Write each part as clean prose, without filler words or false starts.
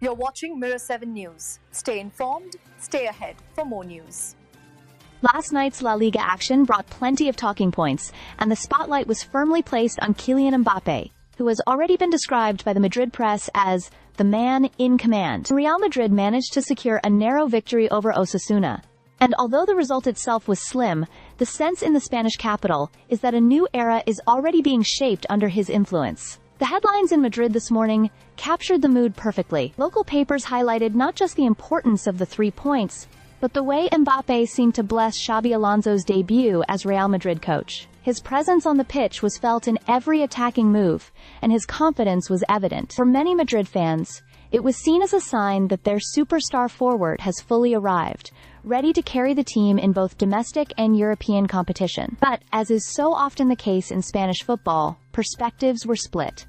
You're watching Mirror 7 News. Stay informed, stay ahead for more news. Last night's La Liga action brought plenty of talking points, and the spotlight was firmly placed on Kylian Mbappé, who has already been described by the Madrid press as the man in command. Real Madrid managed to secure a narrow victory over Osasuna. And although the result itself was slim, the sense in the Spanish capital is that a new era is already being shaped under his influence. The headlines in Madrid this morning captured the mood perfectly. Local papers highlighted not just the importance of the 3 points, but the way Mbappé seemed to bless Xabi Alonso's debut as Real Madrid coach. His presence on the pitch was felt in every attacking move, and his confidence was evident. For many Madrid fans, it was seen as a sign that their superstar forward has fully arrived, ready to carry the team in both domestic and European competition. But, as is so often the case in Spanish football, perspectives were split.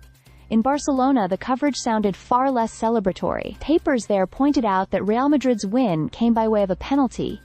In Barcelona, the coverage sounded far less celebratory. Papers there pointed out that Real Madrid's win came by way of a penalty,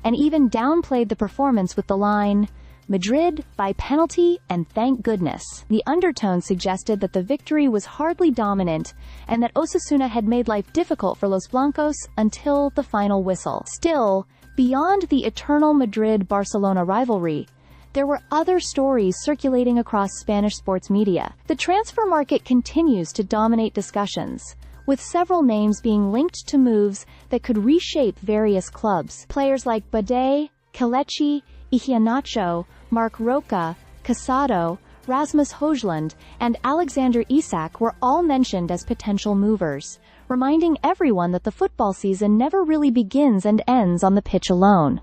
and even downplayed the performance with the line, "Madrid by penalty, and thank goodness." The undertone suggested that the victory was hardly dominant and that Osasuna had made life difficult for Los Blancos until the final whistle. Still, beyond the eternal Madrid-Barcelona rivalry, there were other stories circulating across Spanish sports media. The transfer market continues to dominate discussions, with several names being linked to moves that could reshape various clubs. Players like Mbappé, Kelechi Iheanacho, Marc Roca, Casado, Rasmus Højlund, and Alexander Isak were all mentioned as potential movers, reminding everyone that the football season never really begins and ends on the pitch alone.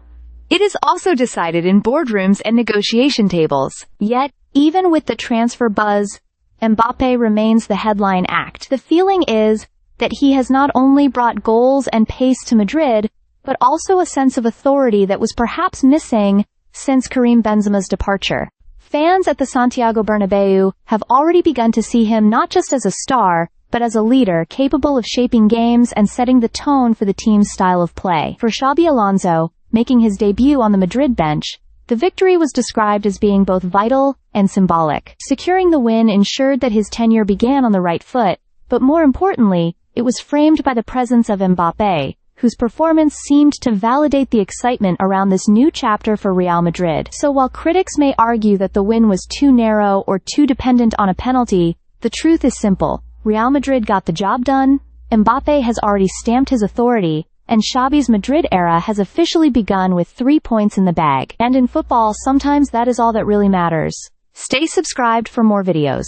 It is also decided in boardrooms and negotiation tables. Yet, even with the transfer buzz, Mbappé remains the headline act. The feeling is that he has not only brought goals and pace to Madrid, but also a sense of authority that was perhaps missing since Karim Benzema's departure. Fans at the Santiago Bernabeu have already begun to see him not just as a star, but as a leader capable of shaping games and setting the tone for the team's style of play. For Xabi Alonso, making his debut on the Madrid bench, the victory was described as being both vital and symbolic. Securing the win ensured that his tenure began on the right foot, but more importantly, it was framed by the presence of Mbappé, whose performance seemed to validate the excitement around this new chapter for Real Madrid. So while critics may argue that the win was too narrow or too dependent on a penalty, the truth is simple. Real Madrid got the job done, Mbappé has already stamped his authority, and Xabi's Madrid era has officially begun with 3 points in the bag. And in football, sometimes that is all that really matters. Stay subscribed for more videos.